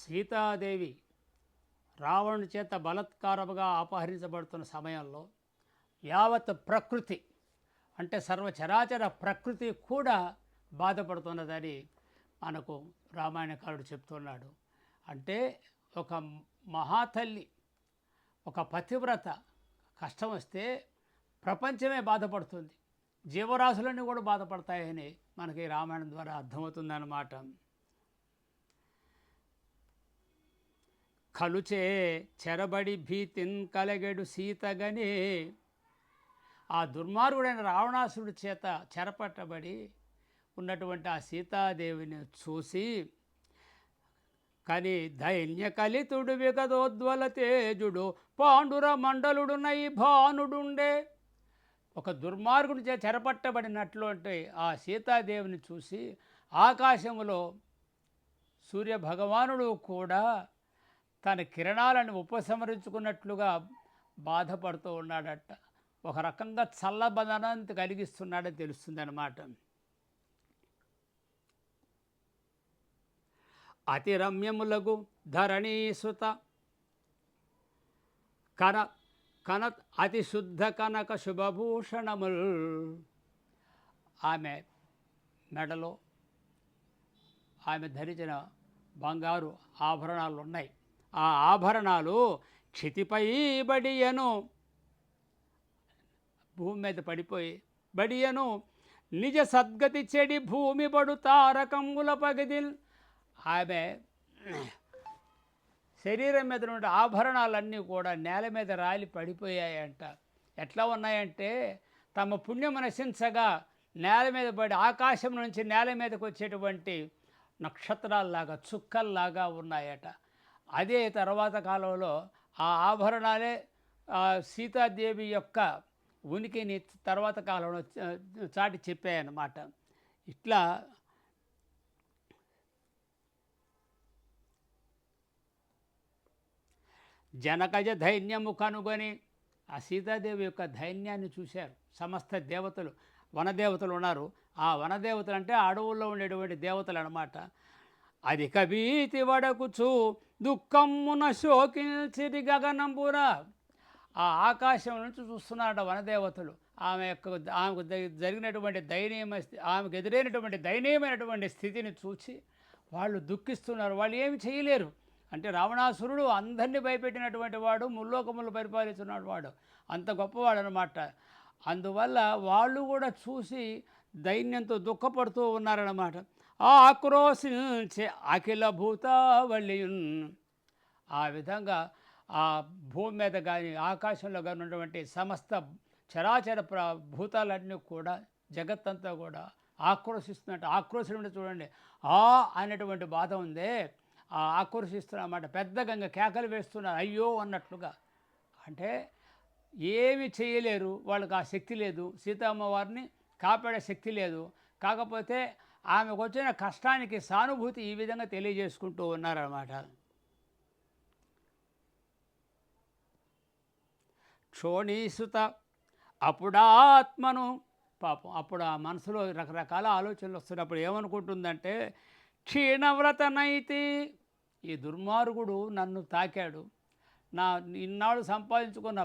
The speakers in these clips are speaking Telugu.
సీతాదేవి రావణుని చేత బలత్కారముగా అపహరించబడుతున్న సమయంలో యావత్ ప్రకృతి అంటే సర్వచరాచర ప్రకృతి కూడా బాధపడుతున్నదని మనకు రామాయణకారుడు చెప్తున్నాడు. అంటే ఒక మహాతల్లి, ఒక పతివ్రత కష్టం వస్తే ప్రపంచమే బాధపడుతుంది, జీవరాశులన్నీ కూడా బాధపడతాయని మనకి రామాయణం ద్వారా అర్థమవుతుందన్నమాట. కలుచే చెరబడి భీతిన్ కలగెడు సీతగనే, ఆ దుర్మార్గుడైన రావణాసురుడి చేత చెరపట్టబడి ఉన్నటువంటి ఆ సీతాదేవిని చూసి, కానీ ధైన్య కలితుడు విగదోద్వల తేజుడు పాండుర మండలుడు నై భానుడుండే, ఒక దుర్మార్గుడి చే చెరపట్టబడినట్లు అంటే ఆ సీతాదేవిని చూసి ఆకాశంలో సూర్యభగవానుడు కూడా తన కిరణాలను ఉపసంహరించుకున్నట్లుగా బాధపడుతూ ఉన్నాడట. ఒక రకంగా చల్లబదనాన్ని కలిగిస్తున్నాడని తెలుస్తుంది అన్నమాట. అతి రమ్యములగు ధరణీసుత కన అతి శుద్ధ కనక శుభభూషణముల్, ఆమె మెడలో ఆమె ధరించిన బంగారు ఆభరణాలు ఉన్నాయి. ఆ ఆభరణాలు క్షితిపై బడియను, భూమి మీద పడిపోయి బడియను, నిజ సద్గతి చెడి భూమి బడు తారకంగుల పగదిల్, ఆమె శరీరం మీద నుండి ఆభరణాలన్నీ కూడా నేల మీద రాలి పడిపోయాయంట. ఎట్లా ఉన్నాయంటే తమ పుణ్యం నశించగా నేల మీద పడి ఆకాశం నుంచి నేల మీదకి వచ్చేటువంటి నక్షత్రాల్లాగా చుక్కల్లాగా ఉన్నాయట. అదే తర్వాత కాలంలో ఆ ఆభరణాలే సీతాదేవి యొక్క ఉనికిని తర్వాత కాలంలో చాటి చెప్పాయన్నమాట. ఇట్లా జనకజ ధైన్యము కనుగొని ఆ సీతాదేవి యొక్క ధైన్యాన్ని చూశారు సమస్త దేవతలు. వనదేవతలు ఉన్నారు. ఆ వనదేవతలు అంటే అడవుల్లో ఉండేటువంటి దేవతలు అన్నమాట. అధిక భీతి వడకుచు దుఃఖమున శోకించిరి గగనంబున, ఆ ఆకాశం నుంచి చూస్తున్నారట వనదేవతలు. ఆమెకు జరిగినటువంటి ఆమెకు ఎదురైనటువంటి దయనీయమైనటువంటి స్థితిని చూసి వాళ్ళు దుఃఖిస్తున్నారు. వాళ్ళు ఏమి చేయలేరు. అంటే రావణాసురుడు అందరినీ భయపెట్టినటువంటి వాడు, ముల్లోకములు పరిపాలిస్తున్నటువంటి వాడు, అంత గొప్పవాడు అనమాట. అందువల్ల వాళ్ళు కూడా చూసి దైన్యంతో దుఃఖపడుతూ ఉన్నారన్నమాట. ఆక్రోశించే అఖిల భూతావళియున్, ఆ విధంగా ఆ భూమి మీద కానీ ఆకాశంలో కానీ ఉన్నటువంటి సమస్త చరాచర భూతాలన్నీ కూడా జగత్తంతా కూడా ఆక్రోశిస్తున్నట్టు. ఆక్రోశం చూడండి, అనేటువంటి బాధ ఉందే, ఆ ఆక్రోశిస్తున్నమాట. పెద్ద గంగ కేకలు వేస్తున్నారు అయ్యో అన్నట్లుగా. అంటే ఏమి చేయలేరు, వాళ్ళకి ఆ శక్తి లేదు, సీతమ్మవారిని కాపాడే శక్తి లేదు. కాకపోతే ఆమెకు వచ్చిన కష్టానికి సానుభూతి ఈ విధంగా తెలియజేసుకుంటూ ఉన్నారన్నమాట. క్షోణీసుత అప్పుడాత్మను, పాపం అప్పుడు ఆ మనసులో రకరకాల ఆలోచనలు వస్తున్నప్పుడు ఏమనుకుంటుందంటే, క్షీణవ్రతనైతి, ఈ దుర్మార్గుడు నన్ను తాకాడు, నా ఇన్నాళ్ళు సంపాదించుకున్న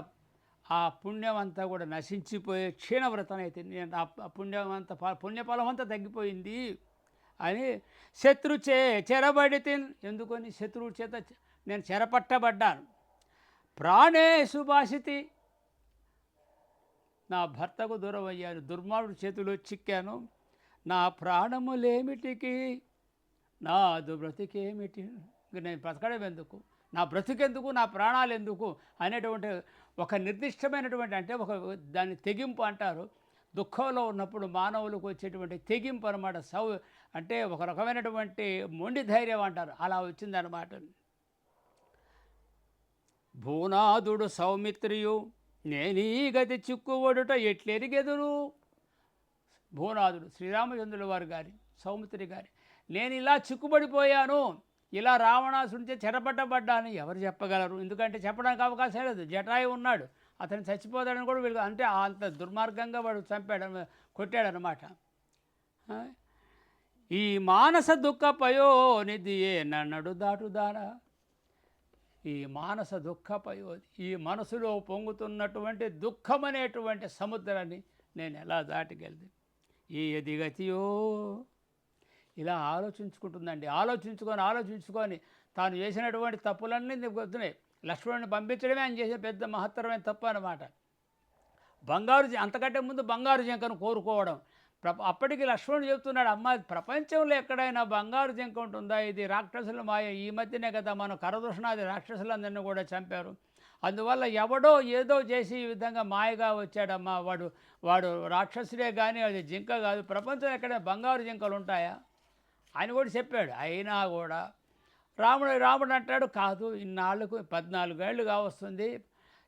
ఆ పుణ్యం అంతా కూడా నశించిపోయే క్షీణవ్రతనైతే, నేను ఆ పుణ్యఫలం అంతా తగ్గిపోయింది అని శత్రుచే చెరబడి ఎందుకొని శత్రువు చేత నేను చెరపట్టబడ్డాను. ప్రాణేషు భాషితి, నా భర్తకు దూరం అయ్యాను, దుర్మార్గుడి చేతిలో చిక్కాను, నా ప్రాణములేమిటికి, నాదు బ్రతికేమిటి, నేను బ్రతకడం ఎందుకు, నా బ్రతికెందుకు, నా ప్రాణాలు ఎందుకు అనేటువంటి ఒక నిర్దిష్టమైనటువంటి, అంటే ఒక దాన్ని తెగింపు అంటారు. దుఃఖంలో ఉన్నప్పుడు మానవులకు వచ్చేటువంటి తెగింపు అనమాట. అంటే ఒక రకమైనటువంటి మొండి ధైర్యం అంటారు, అలా వచ్చిందనమాట. భూనాథుడు సౌమిత్రియు నేనీ గతి చిక్కువడుట ఎట్లెరిగెదురు, భూనాథుడు శ్రీరామచంద్రుల వారు గారి సౌమిత్రి గారి, నేను ఇలా చిక్కుబడిపోయాను, ఇలా రావణాసుడిచే చెరపట్టబడ్డాను ఎవరు చెప్పగలరు? ఎందుకంటే చెప్పడానికి అవకాశం లేదు. జటాయు ఉన్నాడు, అతను చచ్చిపోతాడని కూడా వీళ్ళు, అంటే అంత దుర్మార్గంగా వాడు చంపాడు, కొట్టాడనమాట. ఈ మానస దుఃఖ పయోనిధియే నన్నడు దాటుదానా. ఈ మానస దుఃఖ పయోధి, ఈ మనసులో పొంగుతున్నటువంటి దుఃఖం అనేటువంటి సముద్రాన్ని నేను ఎలా దాటికెళ్ది. ఈ ఎదిగతియో ఇలా ఆలోచించుకుంటుందండి. ఆలోచించుకొని తాను చేసినటువంటి తప్పులన్నీ వస్తున్నాయి. లక్ష్మణుని పంపించడమే ఆయన చేసే పెద్ద మహత్తరమైన తప్పు అన్నమాట. అంతకంటే ముందు బంగారు జింకను కోరుకోవడం. అప్పటికి లక్ష్మణుడు చెప్తున్నాడు, అమ్మ ప్రపంచంలో ఎక్కడైనా బంగారు జింక ఉంటుందా? ఇది రాక్షసుల మాయ. ఈ మధ్యనే కదా మన కరదూషణాది రాక్షసులందరినీ కూడా చంపారు. అందువల్ల ఎవడో ఏదో చేసి ఈ విధంగా మాయగా వచ్చాడమ్మా. వాడు రాక్షసుడే కానీ అది జింక కాదు. ప్రపంచంలో ఎక్కడైనా బంగారు జింకలు ఉంటాయా అని కూడా చెప్పాడు. అయినా కూడా రాముడు అంటాడు, కాదు, ఇన్నాళ్లకు 14 ఏళ్ళు కావస్తుంది,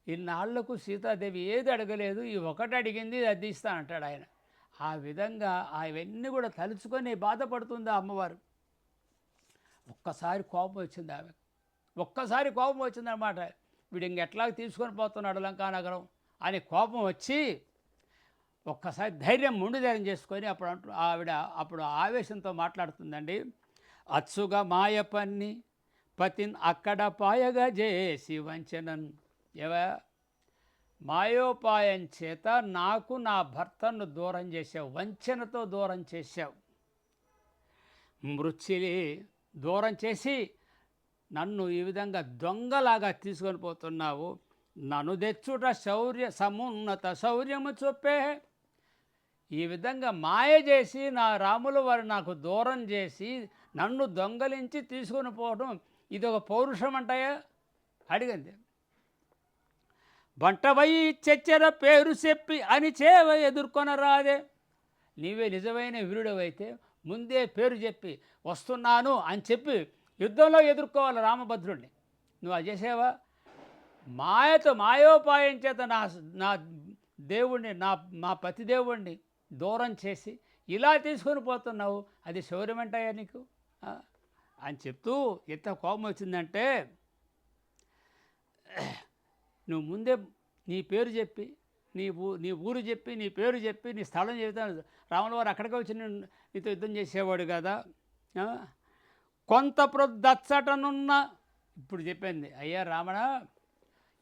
ఇన్నాళ్లకు సీతాదేవి ఏది అడగలేదు, ఈ ఒకటి అడిగింది, అది ఇస్తా అంటాడు ఆయన. ఆ విధంగా అవన్నీ కూడా తలుచుకొని బాధపడుతుంది ఆ అమ్మవారు. ఒక్కసారి కోపం వచ్చింది ఆమె. ఒక్కసారి కోపం వచ్చిందనమాట. వీడు ఇంకెట్లాగ తీసుకొని పోతున్నాడు లంకానగరం అని కోపం వచ్చి ఒక్కసారి మొండి ధైర్యం చేసుకొని ఆవిడ ఆవేశంతో మాట్లాడుతుందండి. అచ్చుగా మాయపన్ని పతిన్ అక్కడ పాయగా చేసి వంచనన్. మాయోపాయం చేత నాకు నా భర్తను దూరం చేసావు, వంచనతో దూరం చేశావు. మృత్యులే దూరం చేసి నన్ను ఈ విధంగా దొంగలాగా తీసుకొని పోతున్నావు. నన్ను తెచ్చుట సమున్నత శౌర్యము చొప్పే. ఈ విధంగా మాయ చేసి నా రాముల వారు నాకు దూరం చేసి నన్ను దొంగలించి తీసుకొని పోవడం ఇది ఒక పౌరుషం అంటాయా అడిగింది. బంటవై చెచ్చర పేరు చెప్పి అని చేవ ఎదుర్కొనరాదే. నీవే నిజమైన వీరుడవైతే ముందే పేరు చెప్పి వస్తున్నాను అని చెప్పి యుద్ధంలో ఎదుర్కోవాలి రామభద్రుడిని. నువ్వు అది చేసావా? మాయోపాయం చేత నా దేవుణ్ణి నా పతిదేవుణ్ణి దూరం చేసి ఇలా తీసుకొని పోతున్నావు, అది శౌర్యమంటాయా నీకు అని చెప్తూ ఎంత కోపం వచ్చిందంటే, నువ్వు ముందే నీ పేరు చెప్పి నీ ఊరు చెప్పి నీ పేరు చెప్పి నీ స్థలం చెబుతాను. రాముల వారు అక్కడికి వచ్చి నీతో యుద్ధం చేసేవాడు కదా. కొంత ప్రొద్దచ్చటనున్న ఇప్పుడు చెప్పింది, అయ్యా రావణ,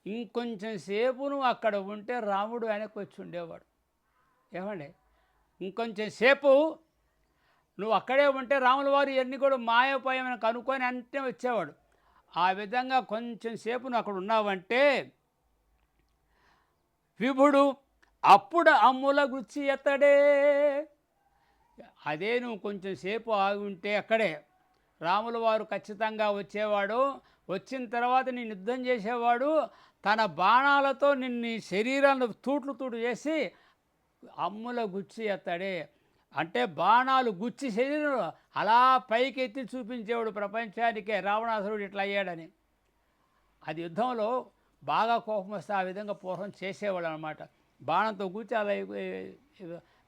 ఇంకొంచెం సేపు నువ్వు అక్కడ ఉంటే రాముడు వెనక్కి వచ్చి ఉండేవాడు. ఏమండి, ఇంకొంచెం సేపు నువ్వు అక్కడే ఉంటే రాముల వారు ఇవన్నీ కూడా మాయోపాయమని కనుక్కొని అంటే వచ్చేవాడు. ఆ విధంగా కొంచెం సేపు నువ్వు అక్కడ ఉన్నావంటే విభుడు అప్పుడు అమ్ముల గుచ్చి ఎత్తడే. అదే నువ్వు కొంచెం సేపు ఆగి ఉంటే అక్కడే రాముల వారు ఖచ్చితంగా వచ్చేవాడు. వచ్చిన తర్వాత నేను యుద్ధం చేసేవాడు. తన బాణాలతో నిన్ను శరీరాన్ని తూట్లు చేసి అమ్ముల గుచ్చి ఎత్తడే. అంటే బాణాలు గుచ్చి శరీరం అలా పైకి ఎత్తి చూపించేవాడు ప్రపంచానికే రావణాసురుడు ఇట్లా అయ్యాడని. అది యుద్ధంలో బాగా కోపం వస్తే ఆ విధంగా పూర్వం చేసేవాడు అనమాట. బాణంతో కూర్చి అలా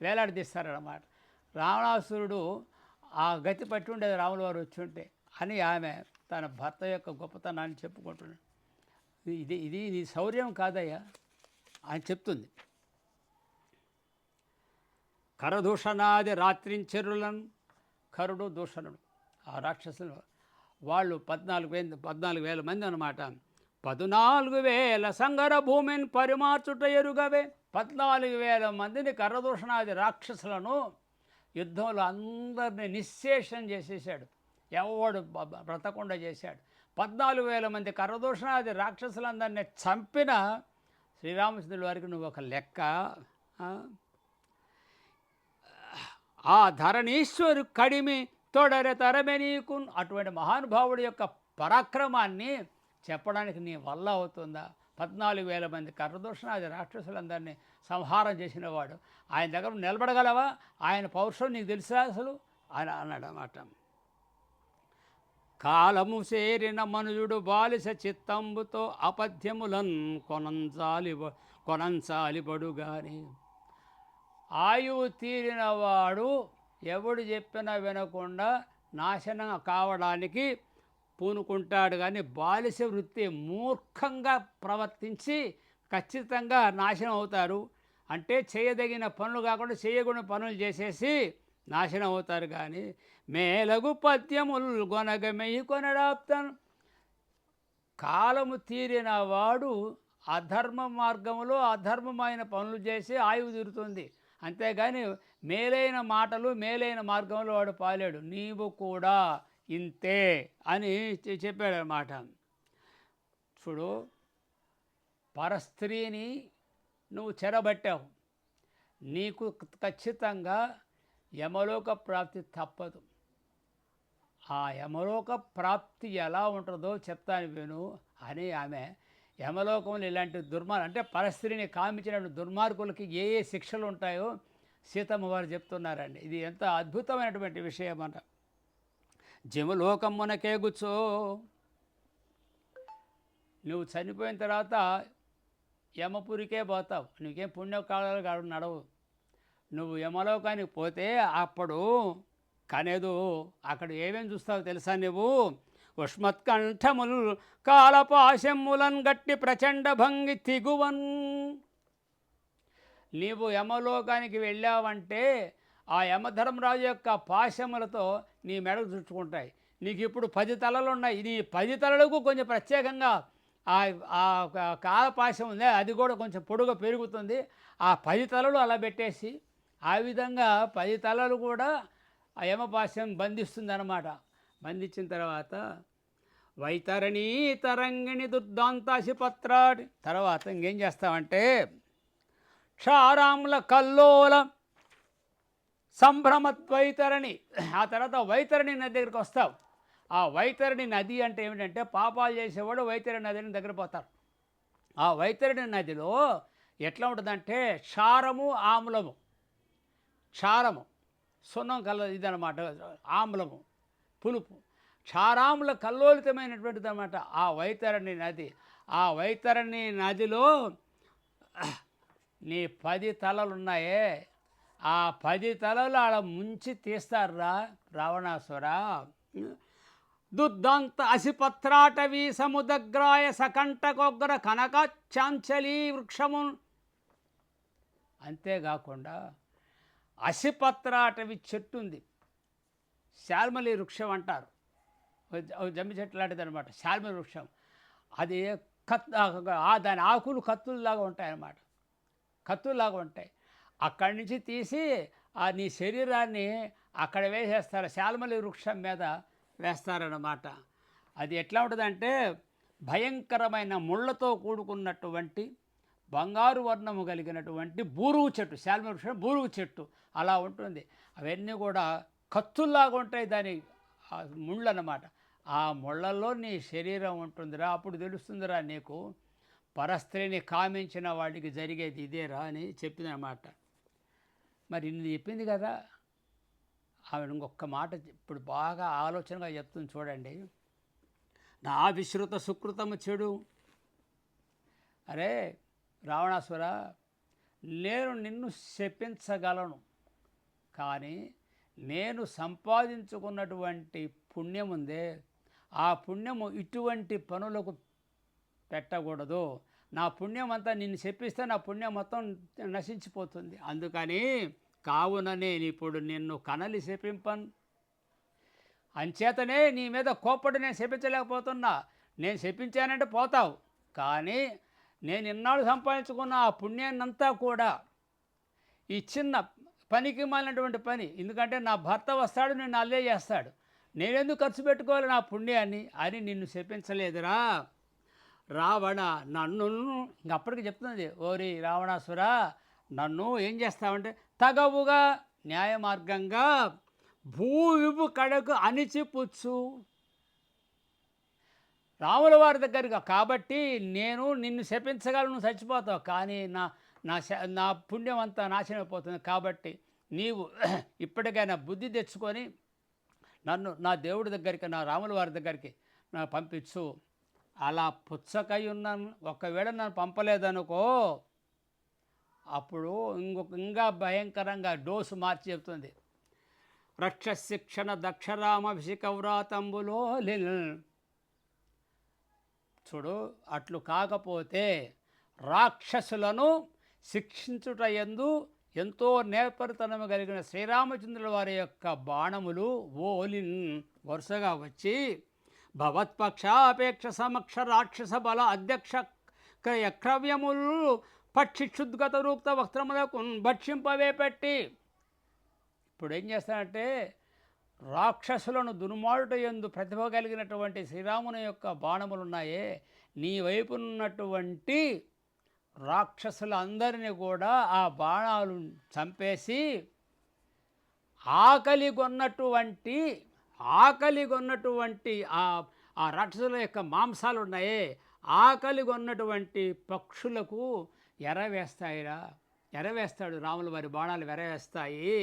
వేలాడదీస్తారనమాట. రావణాసురుడు ఆ గతి పట్టి ఉండేది రాముల వారు వచ్చి ఉంటే అని ఆమె తన భర్త యొక్క గొప్పతనాన్ని చెప్పుకుంటున్నాడు. ఇది నీ శౌర్యం కాదయ్యా అని చెప్తుంది. కరదూషణాది రాత్రించరులను కరుడు దూషణుడు ఆ రాక్షసులు వాళ్ళు 14,000 మంది అనమాట. 14,000 సంగర భూమిని పరిమార్చుట ఎరుగవే. 14,000 మందిని కరదూషణాది రాక్షసులను యుద్ధంలో అందరినీ నిశ్శేషం చేసేసాడు. ఎవడు బ్రతకుండా చేశాడు. 14,000 మంది కరదూషణాది రాక్షసులందరినీ చంపిన శ్రీరామచంద్రుడి వారికి నువ్వు ఒక లెక్క. ఆ ధరణీశ్వరు కడిమి తోడరే తరమే నీకు. అటువంటి మహానుభావుడి యొక్క పరాక్రమాన్ని చెప్పడానికి నీ వల్ల అవుతుందా? 14,000 మంది కర్రదూషణాది రాక్షసులందరినీ సంహారం చేసిన వాడు ఆయన దగ్గర నిలబడగలవా? ఆయన పౌరుషం నీకు తెలుసా అసలు అని అన్నాడు అన్నమాట. కాలము చేరిన మనుజుడు బాలిస చిత్తంబుతో అపథ్యములన్ కొనంచాలిబడు గాని. ఆయువు తీరినవాడు ఎవడు చెప్పినా వినకుండా నాశనం కావడానికి పూనుకుంటాడు. కానీ బాలిస వృత్తి మూర్ఖంగా ప్రవర్తించి ఖచ్చితంగా నాశనం అవుతారు. అంటే చేయదగిన పనులు కాకుండా చేయకూడని పనులు చేసేసి నాశనం అవుతారు. కానీ మేలగు పద్యముల్ గొనగమెయి కొనడాప్తను, కాలము తీరిన వాడు అధర్మ మార్గంలో అధర్మమైన పనులు చేసి ఆయువు తీరుతుంది. అంతేగాని మేలైన మాటలు మేలైన మార్గంలో వాడు పాలేడు. నీవు కూడా ఇంతే అని చెప్పాడనమాట. చూడు, పరస్త్రీని నువ్వు చెరబట్టావు, నీకు ఖచ్చితంగా యమలోక ప్రాప్తి తప్పదు. ఆ యమలోక ప్రాప్తి ఎలా ఉంటుందో చెప్తాను విను అని ఆమె యమలోకంలో ఇలాంటి అంటే పరస్త్రీని కామించినటువంటి దుర్మార్గులకి ఏ ఏ శిక్షలు ఉంటాయో సీతమ్మ వారు చెప్తున్నారండి. ఇది ఎంత అద్భుతమైనటువంటి విషయం అన్న. జమలోకమ్మునకేగుచో, నువ్వు చనిపోయిన తర్వాత యమపురికే పోతావు, నీకేం పుణ్యకాలాలు కాదు నడవు. నువ్వు యమలోకానికి పోతే అప్పుడు కనేదు అక్కడ ఏమేమి చూస్తావు తెలుసా? నువ్వు ఉష్మత్కంఠముల్ కాలపాశములన్ గట్టి ప్రచండ భంగి తిగువన్. నీవు యమలోకానికి వెళ్ళావంటే ఆ యమధర్మరాజు యొక్క పాశములతో నీ మెడకు చుట్టుకుంటాయి. నీకు ఇప్పుడు 10 తలలు ఉన్నాయి. నీ 10 తలలకు కొంచెం ప్రత్యేకంగా ఆ కాలపాశం ఉంది, అది కూడా కొంచెం పొడుగా పెరుగుతుంది. ఆ 10 తలలు అలా పెట్టేసి ఆ విధంగా 10 తలలు కూడా ఆ యమపాశం బంధిస్తుంది అన్నమాట. బంధించిన తర్వాత వైతరణి తరంగిణి దుర్దాంతాశి పత్రాటి, తర్వాత ఇంకేం చేస్తామంటే క్షారాముల కల్లోల సంభ్రమద్వైతరణి, ఆ తర్వాత వైతరణి నది దగ్గరికి వస్తావు. ఆ వైతరణి నది అంటే ఏమిటంటే పాపాలు చేసేవాడు వైతరణి నదిని దగ్గర పోతారు. ఆ వైతరణి నదిలో ఎట్లా ఉంటుందంటే క్షారము ఆమ్లము, క్షారము సున్నం కల ఇదనమాట, ఆమ్లము పులుపు, క్షారాముల కల్లోలితమైనటువంటిది అనమాట ఆ వైతరణి నది. ఆ వైతరణి నదిలో నీ 10 తలలు ఉన్నాయే, ఆ 10 తలలు ఆడ ముంచి తీస్తారా రావణాసుర. దుర్దాంత అసిపత్రాటవీ సముద్రగ్రాయ సకంటకొగ్ర కనక చాంచలీ వృక్షము. అంతేకాకుండా అసిపత్రాటవి చెట్టు ఉంది, శాల్మలి వృక్షం అంటారు, జమ్మి చెట్టు లాంటిది అనమాట శాల్మలి వృక్షం. అది దాని ఆకులు కత్తుల్లాగా ఉంటాయన్నమాట, కత్తుల్లాగా ఉంటాయి. అక్కడి నుంచి తీసి నీ శరీరాన్ని అక్కడ వేసేస్తారు, శాల్మలి వృక్షం మీద వేస్తారన్నమాట. అది ఎట్లా ఉంటుందంటే భయంకరమైన ముళ్ళతో కూడుకున్నటువంటి బంగారు వర్ణము కలిగినటువంటి బూరుగు చెట్టు, శాల్మలి వృక్షం బూరుగు చెట్టు అలా ఉంటుంది. అవన్నీ కూడా కత్తుల్లాగా ఉంటాయి, దాని ముళ్ళు అన్నమాట. ఆ ముళ్ళల్లో నీ శరీరం ఉంటుందిరా, అప్పుడు తెలుస్తుందిరా నీకు పరస్త్రీని కామించిన వాడికి జరిగేది ఇదేరా అని చెప్పిందన్నమాట. మరి ఇన్ని చెప్పింది కదా, ఆవిడ ఇంకొక మాట ఇప్పుడు బాగా ఆలోచనగా చెప్తుంది చూడండి. నా విశ్రుత సుకృతము చెడు. అరే రావణాసుర, నేను నిన్ను శపించగలను, కానీ నేను సంపాదించుకున్నటువంటి పుణ్యం ఉందే, ఆ పుణ్యము ఇటువంటి పనులకు పెట్టకూడదు. నా పుణ్యం అంతా నిన్ను శపిస్తే నా పుణ్యం మొత్తం నశించిపోతుంది. అందుకని కావున నేను ఇప్పుడు నిన్ను కనలి శపింపను. అంచేతనే నీ మీద కోప్పడి నేను శపించలేకపోతున్నా. నేను శపించానంటే పోతావు, కానీ నేను ఇన్నాళ్ళు సంపాదించుకున్న ఆ పుణ్యాన్నంతా కూడా ఈ చిన్న పనికి మాలినటువంటి పని, ఎందుకంటే నా భర్త వస్తాడు నిన్ను అల్లే చేస్తాడు, నేనెందుకు ఖర్చు పెట్టుకోవాలి నా పుణ్యాన్ని అని నిన్ను శపించలేదురా రావణ. నన్ను అప్పటికి చెప్తుంది, ఓరి రావణాసుర, నన్ను ఏం చేస్తావంటే తగవుగా న్యాయ మార్గంగా భూవిపు కడకు అణిచిపుచ్చు. రాముల వారి దగ్గరగా కాబట్టి నేను నిన్ను శపించగలను, చచ్చిపోతావు, కానీ నా పుణ్యం అంతా నాశనమైపోతుంది. కాబట్టి నీవు ఇప్పటికైనా బుద్ధి తెచ్చుకొని నన్ను నా దేవుడి దగ్గరికి, నా రాముల వారి దగ్గరికి పంపించు. అలా పుచ్చకై ఉన్నాను, ఒకవేళ నన్ను పంపలేదనుకో అప్పుడు ఇంకా భయంకరంగా డోసు మార్చి చెప్తుంది. రక్షశిక్షణ దక్షరామభిషికవ్రాతంబులో చూడు, అట్లు కాకపోతే రాక్షసులను శిక్షించుట యందు ఎంతో నేర్పరితనము కలిగిన శ్రీరామచంద్రుల వారి యొక్క బాణములు ఓలిన్ వరుసగా వచ్చి భవత్పక్షాపేక్ష సమక్ష రాక్షస బల అధ్యక్ష క్రయక్రవ్యములు పక్షి క్షుద్గత రూక్త వస్త్రములకు భక్షింపవే పెట్టి. ఇప్పుడు ఏం చేస్తానంటే రాక్షసులను దుర్మార్గుట యందు ప్రతిభ కలిగినటువంటి శ్రీరాముని యొక్క బాణములున్నాయే, నీ వైపునున్నటువంటి రాక్షసులందరినీ కూడా ఆ బాణాలు చంపేసి ఆకలిగొన్నటువంటి ఆ రాక్షసుల యొక్క మాంసాలు ఉన్నాయే, ఆకలిగొన్నటువంటి పక్షులకు ఎరవేస్తాడు రాముల వారి బాణాలు ఎరవేస్తాయి.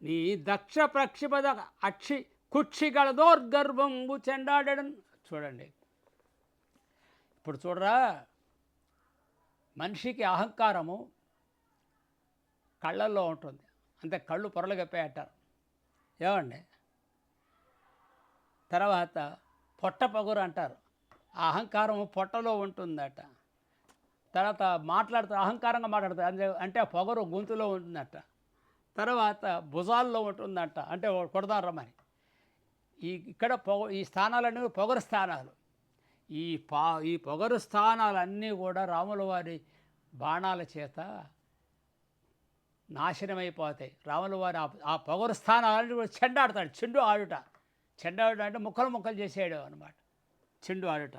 నీ దక్ష ప్రక్షిపద అక్షి కుక్షిగళదోర్గర్భంబు చెండాడడం. చూడండి, ఇప్పుడు చూడరా, మనిషికి అహంకారము కళ్ళల్లో ఉంటుంది, అంతే, కళ్ళు పొరలు కప్పాయంటారు ఏమండి. తర్వాత పొట్ట పొగరు అంటారు, ఆ అహంకారము పొట్టలో ఉంటుందట. తర్వాత అహంకారంగా మాట్లాడతారు, అంటే ఆ పొగరు గొంతులో ఉంటుందట. తర్వాత భుజాల్లో ఉంటుందట, అంటే కొడదాం రమ్మని. ఇక్కడ ఈ స్థానాలన్నీ పొగరు స్థానాలు. ఈ పొగరు స్థానాలన్నీ కూడా రాముల వారి బాణాల చేత నాశనమైపోతాయి. రాముల వారి ఆ పొగరు స్థానాలన్నీ కూడా చెండాడతాడు. చెండు ఆడుట అంటే ముక్కలు చేసేయడం అనమాట, చెండు ఆడుట.